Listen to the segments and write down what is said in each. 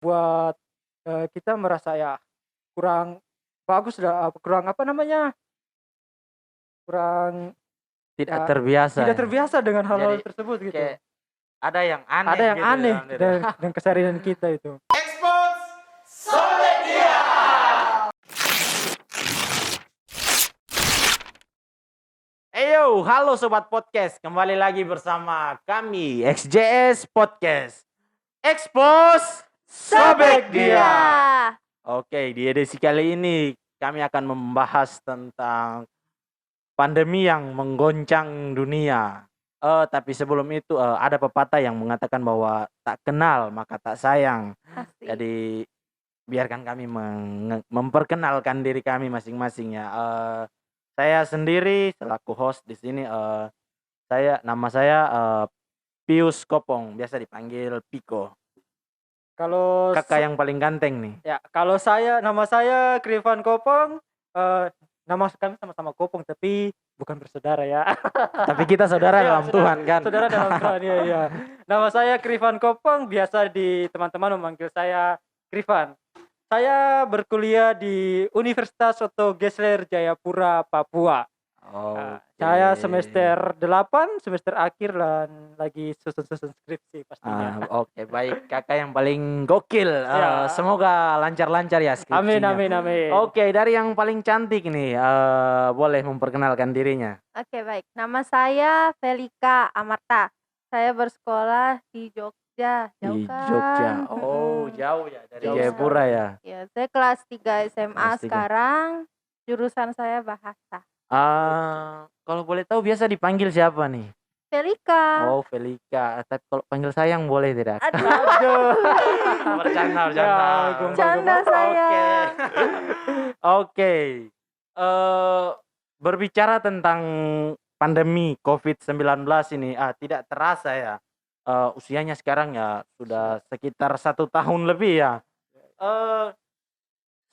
buat kita merasa ya kurang bagus, kurang apa namanya, kurang Tidak ya terbiasa tidak ya. terbiasa dengan Jadi hal-hal tersebut gitu. kayak ada yang aneh Ada yang gitu aneh dalam diri. dan keseharian kita itu. Halo sobat podcast, kembali lagi bersama kami XJS Podcast. Expose sobek dia. Oke, di edisi kali ini kami akan membahas tentang pandemi yang menggoncang dunia. Tapi sebelum itu ada pepatah yang mengatakan bahwa tak kenal maka tak sayang. Asik. Jadi biarkan kami memperkenalkan diri kami masing-masing ya. Saya sendiri selaku host di sini. Nama saya Pius Kopong, biasa dipanggil Piko. Kalau Kakak yang paling ganteng nih. ya, kalau nama saya Krivan Kopong, nama kami sama-sama Kopong tapi bukan bersaudara ya. Tapi kita saudara Iya, dalam Tuhan kan. Saudara dalam Tuhan, iya. Nama saya Krivan Kopong, biasa di teman-teman memanggil saya Krivan. Saya berkuliah di Universitas Otto Gessler Jayapura, Papua. Saya semester 8, semester akhir dan lagi susun skripsi pastinya. Oke, baik. Kakak yang paling gokil. Ya. Semoga lancar-lancar ya skripsinya. Amin. Oke, dari yang paling cantik nih, boleh memperkenalkan dirinya. Oke, baik. Nama saya Felika Amarta. Saya bersekolah di Jogja. Di Jauh kan? Jogja. Oh, jauh ya dari Jauh Jayapura ya. Ya, saya kelas 3 SMA Kelas 3. sekarang. Jurusan saya bahasa. Kalau boleh tahu biasa dipanggil siapa nih? Felika. Oh, Felika. Tapi kalau panggil sayang boleh tidak? Aduh. Bercanda. Canda sayang. Oke. Berbicara tentang pandemi COVID-19 ini, tidak terasa ya. Usianya sekarang ya sudah sekitar 1 tahun lebih ya.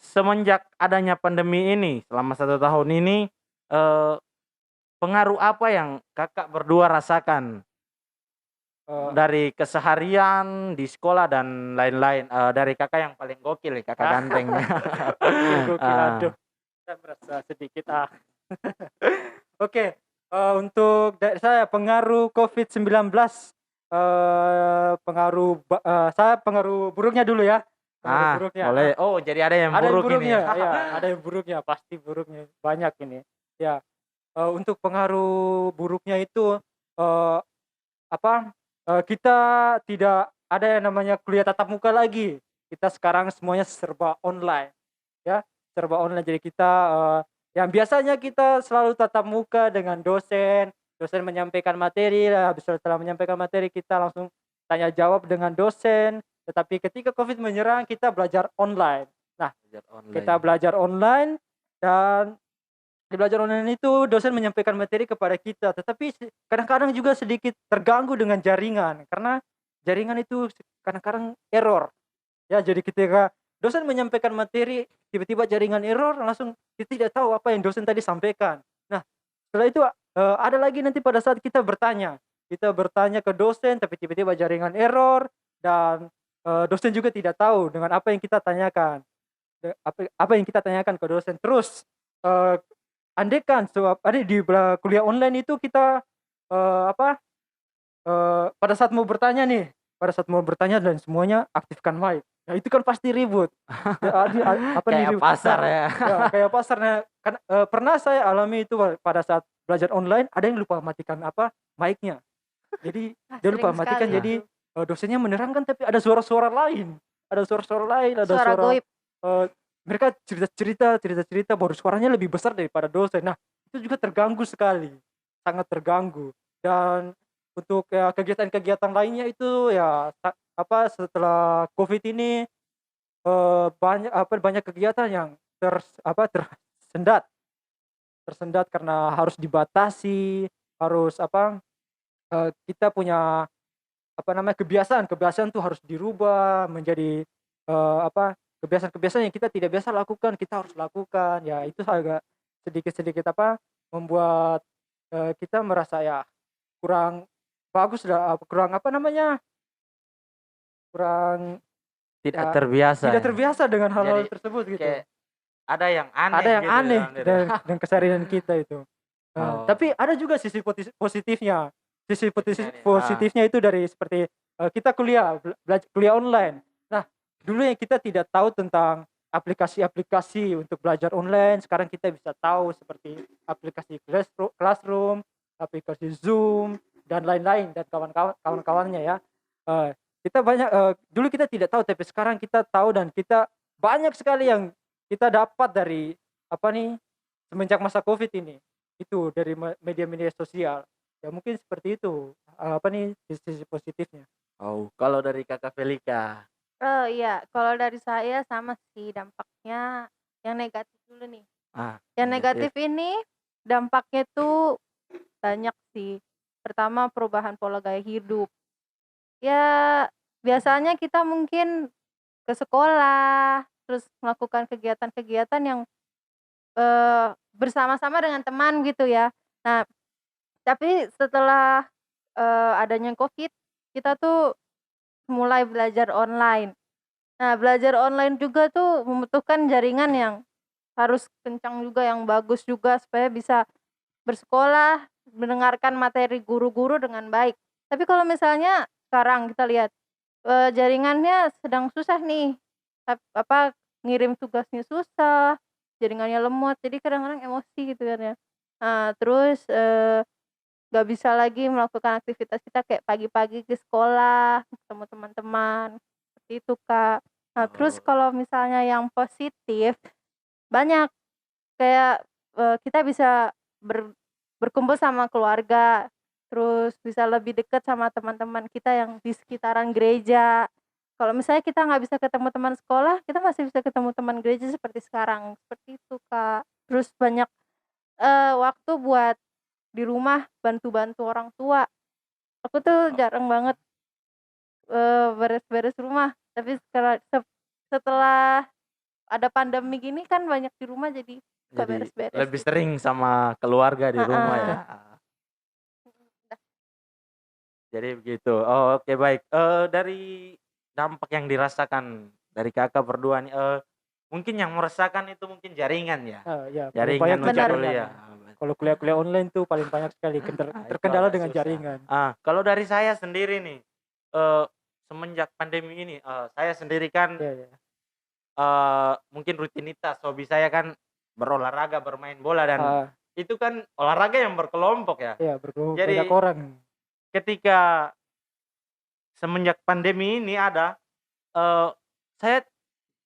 Semenjak adanya pandemi ini, selama 1 tahun ini, pengaruh apa yang kakak berdua rasakan dari keseharian di sekolah dan lain-lain? Dari kakak yang paling gokil nih, kakak ganteng. Gokil, aduh. Saya merasa sedikit Oke, untuk dari saya pengaruh COVID-19, saya pengaruh buruknya dulu ya. Pengaruh buruknya. Boleh. Oh, jadi ada yang Ada yang buruk ini. buruknya, ya, ada yang buruknya, pasti buruknya banyak ini. Ya, untuk pengaruh buruknya itu kita tidak ada yang namanya kuliah tatap muka lagi. Kita sekarang semuanya serba online, ya, serba online. Jadi kita yang biasanya kita selalu tatap muka dengan dosen menyampaikan materi, habis setelah menyampaikan materi kita langsung tanya jawab dengan dosen. Tetapi ketika COVID menyerang, kita belajar online. Nah, kita belajar online dan di belajar online itu dosen menyampaikan materi kepada kita, tetapi kadang-kadang juga sedikit terganggu dengan jaringan karena jaringan itu kadang-kadang error. Ya, jadi ketika dosen menyampaikan materi tiba-tiba jaringan error, langsung kita tidak tahu apa yang dosen tadi sampaikan. Nah, setelah itu ada lagi nanti pada saat kita bertanya ke dosen tapi tiba-tiba jaringan error dan dosen juga tidak tahu dengan apa yang kita tanyakan. Apa yang kita tanyakan ke dosen. Terus andaikan di kuliah online itu kita pada saat mau bertanya dan semuanya aktifkan mic. Nah, itu kan pasti ribut. Kayak pasar ya. Kayak pasar. Nah, kan pernah saya alami itu pada saat belajar online, ada yang lupa matikan mic-nya. Jadi dia lupa matikan, jadi dosennya menerangkan tapi ada suara-suara lain. Ada Suara goib. Mereka cerita baru suaranya lebih besar daripada dosen. Nah, itu juga terganggu sekali. Sangat terganggu. Dan untuk ya kegiatan-kegiatan lainnya itu ya setelah COVID ini banyak kegiatan yang tersendat karena harus dibatasi, harus kita punya kebiasaan tuh harus dirubah menjadi kebiasaan-kebiasaan yang kita tidak biasa lakukan, kita harus lakukan. Ya, itu agak sedikit membuat kita merasa ya kurang bagus, kurang Tidak Ya, terbiasa. tidak ya. terbiasa dengan hal-hal Jadi tersebut gitu. kayak ada yang aneh Ada yang gitu aneh dalam diri. dan keseharian kita itu. Oh. Tapi ada juga sisi positifnya. Sisi Positifnya nih, positifnya itu dari seperti kita kuliah online. Nah, dulu yang kita tidak tahu tentang aplikasi-aplikasi untuk belajar online, sekarang kita bisa tahu seperti aplikasi Classroom, aplikasi Zoom dan lain-lain dan kawan-kawannya ya. Eh, kita banyak dulu kita tidak tahu, tapi sekarang kita tahu dan kita banyak sekali yang kita dapat dari apa nih semenjak masa Covid ini. Itu dari media-media sosial. Ya mungkin seperti itu. Apa nih sisi positifnya? Oh, kalau dari Kakak Felika. Oh iya, kalau dari saya sama sih dampaknya yang negatif dulu nih. Ah, Yang negatif ini dampaknya tuh banyak sih. Pertama perubahan pola gaya hidup. Ya biasanya kita mungkin ke sekolah, terus melakukan kegiatan-kegiatan yang bersama-sama dengan teman gitu ya. Nah, tapi setelah adanya Covid, kita tuh mulai belajar online. Nah, belajar online juga tuh membutuhkan jaringan yang harus kencang juga, yang bagus juga supaya bisa bersekolah, mendengarkan materi guru-guru dengan baik. Tapi kalau misalnya sekarang kita lihat, jaringannya sedang susah nih, ngirim tugasnya susah, jaringannya lemot, jadi kadang-kadang emosi gitu kan ya. Nah, terus, nggak bisa lagi melakukan aktivitas kita kayak pagi-pagi ke sekolah, ketemu teman-teman, seperti itu, Kak. Nah, terus Oh. kalau misalnya yang positif, banyak. Kayak, kita bisa berkumpul sama keluarga, terus bisa lebih dekat sama teman-teman kita yang di sekitaran gereja. Kalau misalnya kita nggak bisa ketemu teman sekolah, kita masih bisa ketemu teman gereja seperti sekarang, seperti itu, Kak. Terus banyak, waktu buat di rumah bantu-bantu orang tua. Aku tuh jarang banget, beres-beres rumah, tapi setelah ada pandemi gini kan banyak di rumah jadi suka Jadi beres-beres lebih gitu. sering sama keluarga di rumah ya. Heeh. Udah. Jadi begitu. Oh, oke baik. Dari dampak yang dirasakan dari Kakak berdua nih, mungkin yang merasakan itu mungkin jaringan ya. Ya, paling Jaringan banyak untuk Benar. kuliah. Kalau kuliah-kuliah online tuh paling banyak sekali Itu terkendala agak dengan susah. jaringan. Kalau dari saya sendiri nih, semenjak pandemi ini, saya sendiri kan Ya, ya. mungkin rutinitas hobi saya kan berolahraga, bermain bola dan Ah, itu kan olahraga yang berkelompok ya. ya banyak Jadi orang. ketika semenjak pandemi ini ada, saya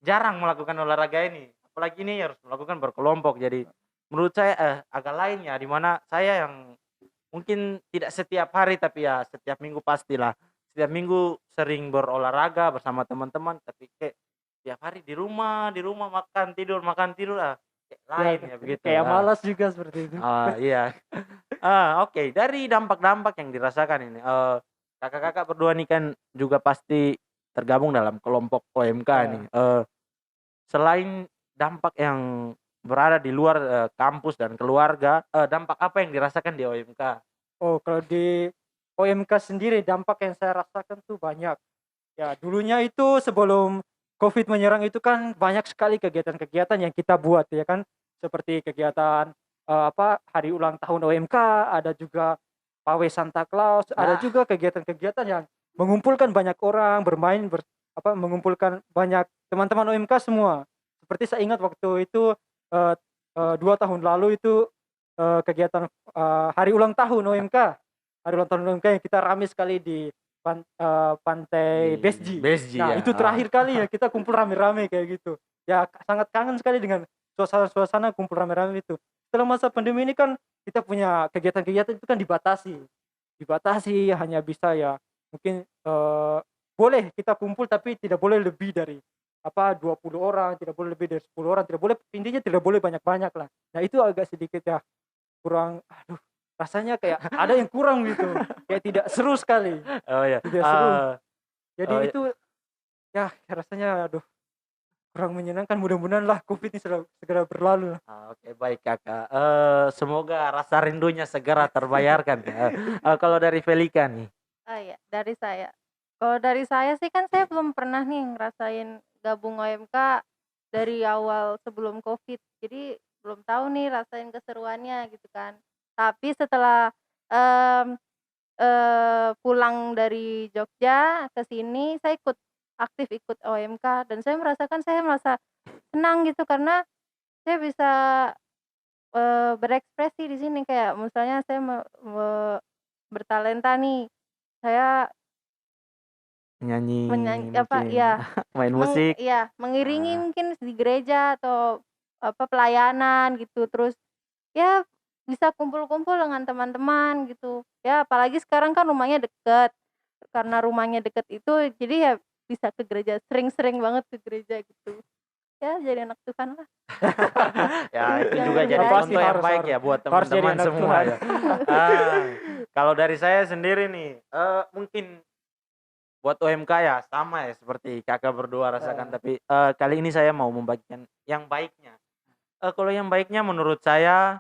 jarang melakukan olahraga ini. Apalagi ini harus melakukan berkelompok. Jadi menurut saya agak lain ya, di mana saya yang mungkin tidak setiap hari tapi ya setiap minggu pastilah. Setiap minggu sering berolahraga bersama teman-teman tapi kayak tiap hari di rumah makan tidur kayak lain ya begitu. Kayak malas juga seperti itu. Iya. Oke. Dari dampak-dampak yang dirasakan ini, kakak-kakak berdua nih kan juga pasti tergabung dalam kelompok OMK Ya. nih. Selain dampak yang berada di luar kampus dan keluarga, dampak apa yang dirasakan di OMK? Oh, kalau di OMK sendiri dampak yang saya rasakan tuh banyak. Ya, dulunya itu sebelum Covid menyerang itu kan banyak sekali kegiatan-kegiatan yang kita buat ya kan. Seperti kegiatan hari ulang tahun OMK, ada juga pawai Santa Claus, ada Nah. juga kegiatan-kegiatan yang mengumpulkan banyak orang bermain mengumpulkan banyak teman-teman OMK semua. Seperti saya ingat waktu itu 2 tahun lalu itu kegiatan hari ulang tahun OMK. Hari ulang tahun OMK yang kita ramai sekali di pantai Di Besji. Besji Nah, ya. itu terakhir kali ya kita kumpul rame-rame kayak gitu. Ya sangat kangen sekali dengan suasana-suasana kumpul rame-rame itu. Setelah masa pandemi ini kan kita punya kegiatan-kegiatan itu kan dibatasi. Dibatasi hanya bisa ya mungkin boleh kita kumpul tapi tidak boleh lebih dari 20 orang, tidak boleh lebih dari 10 orang, tidak boleh intinya tidak boleh banyak-banyak lah. Nah, itu agak sedikit ya kurang rasanya kayak ada yang kurang gitu. Kayak tidak seru sekali. Oh ya. Tidak seru. Jadi oh, ya. itu ya rasanya kurang menyenangkan. Mudah-mudahan lah Covid ini segera berlalu. Oke baik kakak. Semoga rasa rindunya segera terbayarkan. Kalau dari Felika nih. Oh iya, dari saya. Kalau dari saya sih kan saya belum pernah nih ngerasain gabung OMK dari awal sebelum Covid. Jadi belum tahu nih rasain keseruannya gitu kan. Tapi setelah em, pulang dari Jogja ke sini saya aktif ikut OMK dan saya merasa senang gitu karena saya bisa berekspresi di sini kayak misalnya saya bertalenta nih. Saya Nyanyi apa mungkin, ya, main musik. mengiringi Ah, mungkin di gereja atau apa pelayanan gitu. Terus ya bisa kumpul-kumpul dengan teman-teman gitu. Ya apalagi sekarang kan rumahnya deket. Karena rumahnya deket itu jadi ya bisa ke gereja, sering-sering banget ke gereja gitu. Ya jadi anak Tuhan lah ya itu yang juga lebih jadi baik. pasti contoh yang harus baik harus ya buat harus jadi teman-teman anak semua Tuhan. ya. Ah, kalau dari saya sendiri nih, mungkin buat OMK ya sama ya seperti kakak berdua rasakan, Eh, tapi kali ini saya mau membagikan yang baiknya. Kalau yang baiknya menurut saya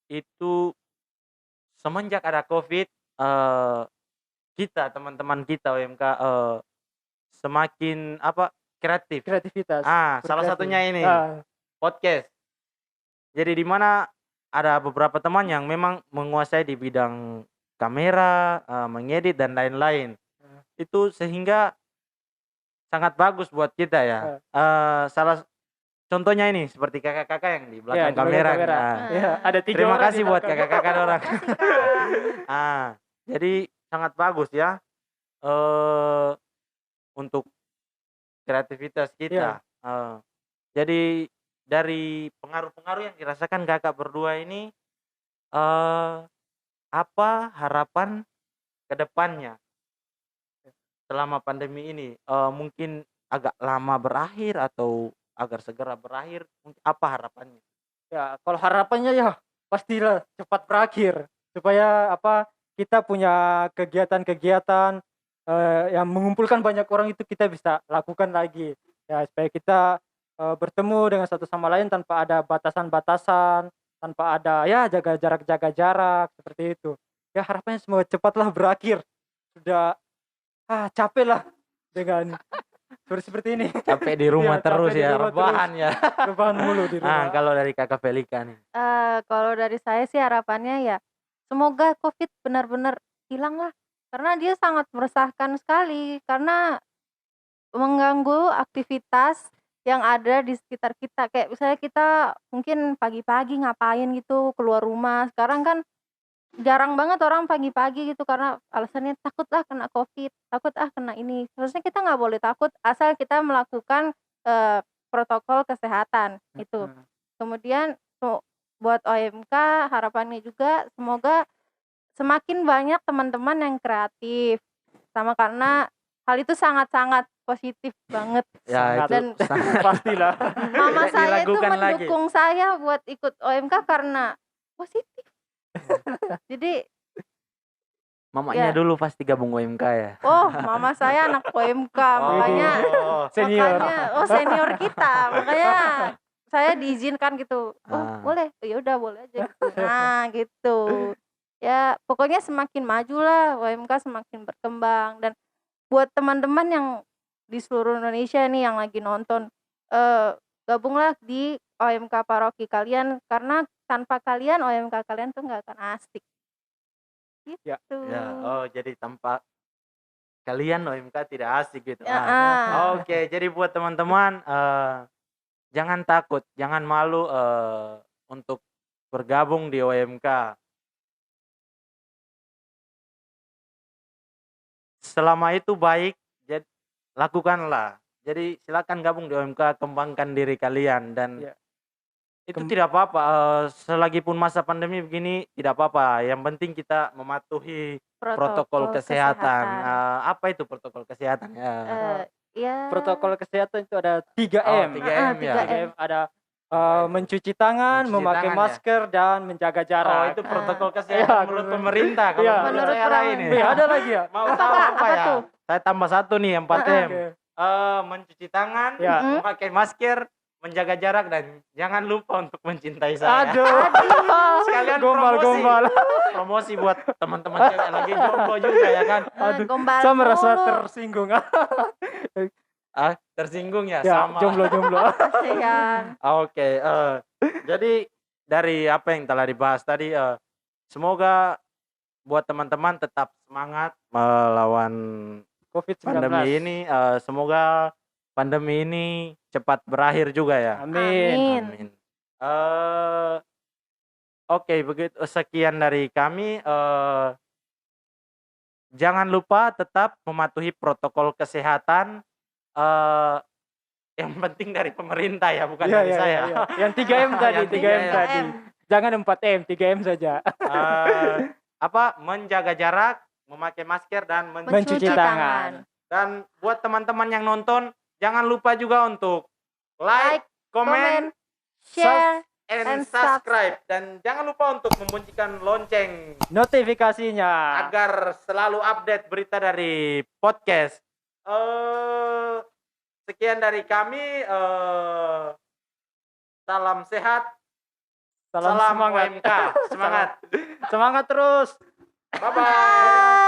itu semenjak ada COVID, kita teman-teman kita OMK semakin apa kreatif. kreativitas, Salah berkreasi. satunya ini podcast. Jadi di mana ada beberapa teman yang memang menguasai di bidang kamera, mengedit dan lain-lain. Itu sehingga sangat bagus buat kita ya. Eh, Salah contohnya ini seperti kakak-kakak yang di ya belakang di belakang kamera nih. kamera. Ya, ada 3 Terima orang di kasih buat belakang. kakak-kakak orang. Makasih Kak. Jadi sangat bagus ya eh untuk kreativitas Iya, kita. Jadi dari pengaruh-pengaruh yang dirasakan kakak berdua ini, eh apa harapan ke depannya selama pandemi ini? Mungkin agak lama berakhir atau agar segera berakhir, apa harapannya? ya kalau harapannya ya pastilah cepat berakhir supaya apa kita punya kegiatan-kegiatan yang mengumpulkan banyak orang itu kita bisa lakukan lagi. Ya supaya kita bertemu dengan satu sama lain tanpa ada batasan-batasan, tanpa ada ya jaga jarak seperti itu. Ya harapannya semoga cepatlah berakhir. Sudah capek lah dengan seperti ini. Capek di rumah Iya, capek terus di ya, rumah terus. rebahan ya. Rebahan mulu di rumah. Kalau dari kakak Felika nih. Kalau dari saya sih harapannya ya semoga Covid benar-benar hilang lah. Karena dia sangat meresahkan sekali karena mengganggu aktivitas yang ada di sekitar kita. Kayak misalnya kita mungkin pagi-pagi ngapain gitu keluar rumah. Sekarang kan jarang banget orang pagi-pagi gitu karena alasannya takut ah kena Covid, takut ah kena ini. Seharusnya kita nggak boleh takut asal kita melakukan protokol kesehatan itu. Hmm. Kemudian buat OMK harapannya juga semoga semakin banyak teman-teman yang kreatif. Sama karena hal itu sangat-sangat positif banget. Ya Sangat. itu Dan sangat Pastilah. mama tidak saya itu diragukan lagi. mendukung saya buat ikut OMK karena positif. Jadi Mamanya ya, dulu pasti gabung OMK ya. mama saya anak OMK, makanya Senior. senior kita. Makanya saya diizinkan gitu. Boleh. Ya udah boleh aja gitu. Nah, gitu. Ya, pokoknya semakin maju lah OMK semakin berkembang dan buat teman-teman yang di seluruh Indonesia nih yang lagi nonton gabunglah di OMK paroki kalian karena tanpa kalian OMK kalian tuh nggak akan asik. Ya. Gitu. Ya, jadi tanpa kalian OMK tidak asik gitu. Ya, Oke, jadi buat teman-teman jangan takut, jangan malu untuk bergabung di OMK. Selama itu baik, jadi lakukanlah. Jadi silakan gabung di OMK, kembangkan diri kalian dan Ya. itu tidak apa-apa. Selagi pun masa pandemi begini tidak apa-apa. Yang penting kita mematuhi protokol kesehatan. Apa itu protokol kesehatan ya? Ya. Protokol kesehatan itu ada 3M. Oh, 3M ya. 3M. 3M ada mencuci tangan, Mencuci memakai tangan, ya. masker dan menjaga Oh, jarak. itu protokol Iya, kesehatan menurut pemerintah. Kalau Iya. menurut Menurut saya lain pemerintah. ya. Ada lagi ya? Mau Apa, tahu Kak? apa Apa ya? tuh? Saya tambah satu nih, 4M. Oke. Mencuci tangan, Mm-mm. memakai masker, menjaga jarak dan jangan lupa untuk mencintai saya. Aduh. Sekalian Gombal. promosi buat teman-teman cewek lagi jomblo juga ya kan. Aduh, Gombal saya merasa mulu. tersinggung. Tersinggung ya, Ya, sama. jomblo. Kasihan. Oke, jadi dari apa yang telah dibahas tadi, semoga buat teman-teman tetap semangat melawan COVID-19. pandemi ini. Semoga pandemi ini cepat berakhir juga ya. Amin. Amin. Oke, begitu sekian dari kami. Jangan lupa tetap mematuhi protokol kesehatan. Yang penting dari pemerintah ya, bukan Iya, dari iya, saya. iya. Yang 3M tadi, Yang 3M 3M. tadi. Jangan 4M, 3M saja. Menjaga jarak, memakai masker dan Mencuci tangan. Dan buat teman-teman yang nonton, jangan lupa juga untuk like, comment, share, and and subscribe. Dan jangan lupa untuk membunyikan lonceng Notifikasinya. agar selalu update berita dari podcast. Sekian dari kami. Salam sehat. Salam semangat. UMK. Semangat. Semangat terus. Bye-bye.